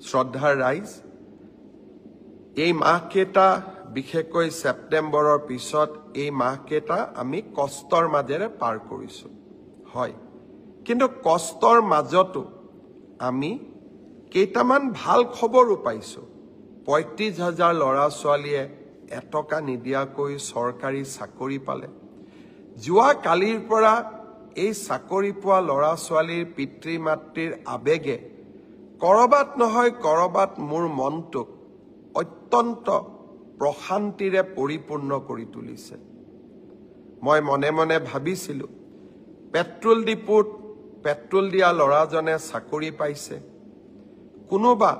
শ্ৰদ্ধাৰ ৰাইজ, এই মাহকেইটা বিশেষকৈ ছেপ্টেম্বৰৰ পিছত এই মাহকেইটা আমি কষ্টৰ মাজেৰে পাৰ কৰিছোঁ, হয়। কিন্তু কষ্টৰ মাজতো আমি কেইটামান ভাল খবৰো পাইছোঁ। ৩৫,০০০ ল'ৰা ছোৱালীয়ে এটকা নিদিয়াকৈ চৰকাৰী চাকৰি পালে। যোৱা কালিৰ পৰা এই চাকৰি পোৱা ল'ৰা ছোৱালীৰ পিতৃ মাতৃৰ আবেগে কৰবাত নহয় কৰবাত মোৰ মনটোক অত্যন্ত প্ৰশান্তিৰে পৰিপূৰ্ণ কৰি তুলিছে। মই মনে মনে ভাবিছিলোঁ, পেট্ৰল ডিপুত পেট্ৰল দিয়া ল'ৰাজনে চাকৰি পাইছে, কোনোবা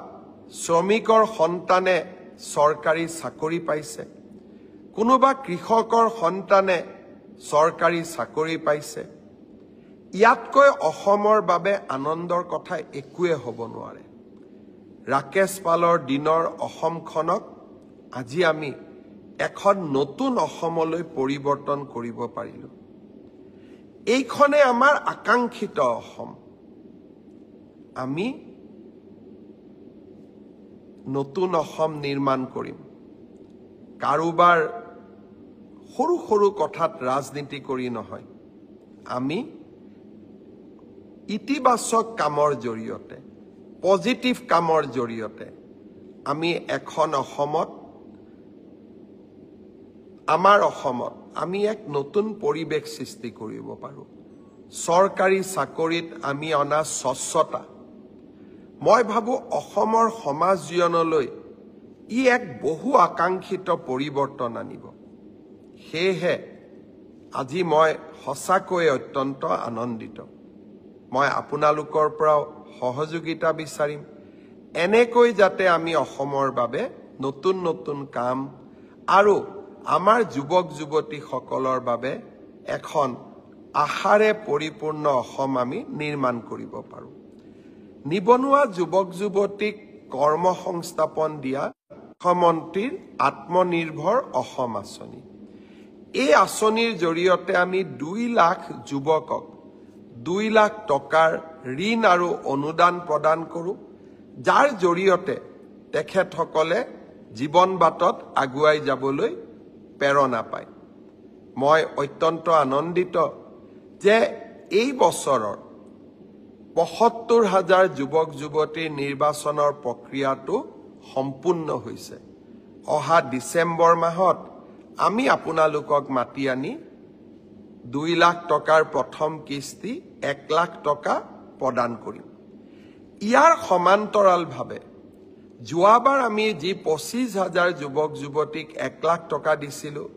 শ্ৰমিকৰ সন্তানে চৰকাৰী চাকৰি পাইছে, কোনোবা কৃষকৰ সন্তানে চৰকাৰী চাকৰি পাইছে। ইয়াতকৈ অসমৰ বাবে আনন্দৰ কথা একোৱে হ'ব নোৱাৰে। ৰাকেশ পালৰ দিনৰ অসমখনক আজি আমি এখন নতুন অসমলৈ পৰিৱৰ্তন কৰিব পাৰিলোঁ। এইখনে আমাৰ আকাংক্ষিত অসম। আমি নতুন অসম নিৰ্মাণ কৰিম। কাৰোবাৰ সৰু সৰু কথাত ৰাজনীতি কৰি নহয়, আমি ইতিবাচক কামৰ জৰিয়তে, পজিটিভ কামৰ জৰিয়তে আমি এখন অসমত, আমাৰ অসমত আমি এক নতুন পৰিৱেশ সৃষ্টি কৰিব পাৰোঁ। চৰকাৰী চাকৰিত আমি অনা স্বচ্ছতা, মই ভাবোঁ অসমৰ সমাজ জীৱনলৈ ই এক বহু আকাংক্ষিত পৰিৱৰ্তন আনিব। সেয়েহে আজি মই সঁচাকৈ অত্যন্ত আনন্দিত। মই আপোনালোকৰ পৰাও সহযোগিতা বিচাৰিম, এনেকৈ যাতে আমি অসমৰ বাবে নতুন নতুন কাম আৰু আমাৰ যুৱক যুৱতীসকলৰ বাবে এখন আশাৰে পৰিপূৰ্ণ অসম আমি নিৰ্মাণ কৰিব পাৰোঁ। নিবনুৱা যুৱক যুৱতীক কৰ্মসংস্থাপন দিয়া মুখ্যমন্ত্ৰীৰ আত্মনিৰ্ভৰ অসম আঁচনি। এই আঁচনিৰ জৰিয়তে আমি ২ লাখ যুৱকক ২ লাখ টকাৰ ঋণ আৰু অনুদান প্ৰদান কৰোঁ, যাৰ জৰিয়তে তেখেতসকলে জীৱন বাটত আগুৱাই যাবলৈ প্ৰেৰণা পায়। মই অত্যন্ত আনন্দিত যে এই বছৰৰ ৭৫,০০০ যুৱক যুৱতীৰ নিৰ্বাচনৰ প্ৰক্ৰিয়াটো সম্পূৰ্ণ হৈছে। অহা ডিচেম্বৰ মাহত আমি আপোনালোকক মাতি আনি ২ লাখ টকাৰ প্ৰথম কিস্তি ১ লাখ টকা প্ৰদান কৰিম। ইয়াৰ সমান্তৰালভাৱে যোৱাবাৰ আমি যি ২৫,০০০ যুৱক যুৱতীক ১ লাখ টকা দিছিলোঁ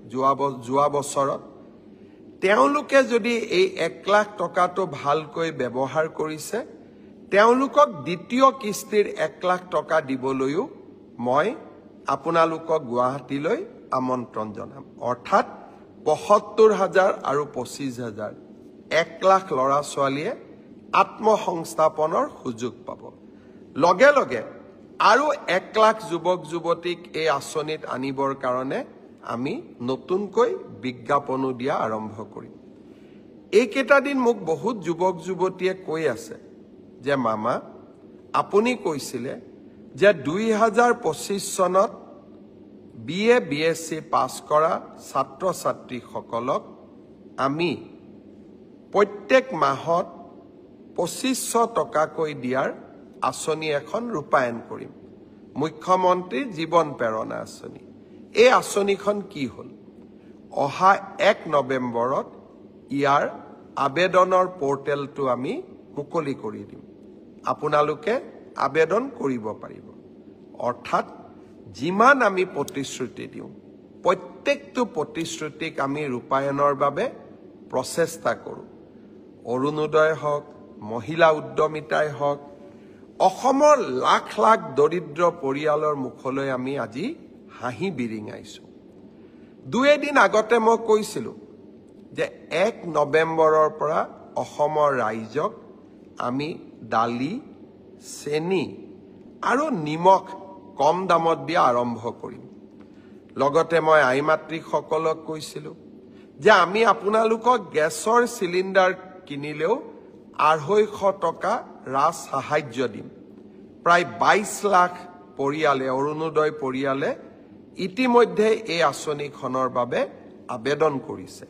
যোৱা বছৰত, তেওঁলোকে যদি এই ১ লাখ টকাটো ভালকৈ ব্যৱহাৰ কৰিছে, তেওঁলোকক দ্বিতীয় কিস্তিৰ ১ লাখ টকা দিবলৈও মই আপোনালোকক গুৱাহাটীলৈ আমন্ত্ৰণ জনাম। অৰ্থাৎ ৭৫,০০০ আৰু ২৫,০০০, ১ লাখ ল'ৰা ছোৱালীয়ে আত্মসংস্থাপনৰ সুযোগ পাব। লগে লগে আৰু ১ লাখ যুৱক যুৱতীক এই আঁচনিত আনিবৰ কাৰণে আমি নতুনকৈ বিজ্ঞাপনো দিয়া আৰম্ভ কৰিম। এইকেইটা দিন মোক বহুত যুৱক যুৱতীয়ে কৈ আছে যে মামা, আপুনি কৈছিলে যে ২০২৫ চনত BA BSc পাছ কৰা ছাত্ৰ ছাত্ৰীসকলক আমি প্ৰত্যেক মাহত ২৫০০ টকাকৈ দিয়াৰ আঁচনি এখন ৰূপায়ণ কৰিম, মুখ্যমন্ত্ৰীৰ জীৱন প্ৰেৰণা আঁচনি। এই আঁচনিখন কি হ'ল? অহা ১ নৱেম্বৰত ইয়াৰ আবেদনৰ পৰ্টেলটো আমি মুকলি কৰি দিম। আপোনালোকে আবেদন কৰিব পাৰিব। অৰ্থাৎ যিমান আমি প্ৰতিশ্ৰুতি দিওঁ, প্ৰত্যেকটো প্ৰতিশ্ৰুতিক আমি ৰূপায়ণৰ বাবে প্ৰচেষ্টা কৰোঁ। অৰুণোদয় হওক, মহিলা উদ্যমিতাই হওক, অসমৰ লাখ লাখ দৰিদ্ৰ পৰিয়ালৰ মুখলৈ আমি আজি হাঁহি বিৰিঙাইছোঁ। ২ দিন আগতে মই কৈছিলোঁ যে ১ নৱেম্বৰৰ পৰা অসমৰ ৰাইজক আমি দালি, চেনি আৰু নিমখ কম দামত দিয়া আৰম্ভ কৰিম। লগতে মই আই মাতৃসকলক কৈছিলোঁ যে আমি আপোনালোকক গেছৰ চিলিণ্ডাৰ কিনিলেও ২৫০ টকা ৰাজ সাহায্য দিম। প্ৰায় 22 লাখ পৰিয়ালে অৰুণোদয় পৰিয়ালে ইতিমধ্যে এই আঁচনিখনৰ বাবে আবেদন কৰিছে।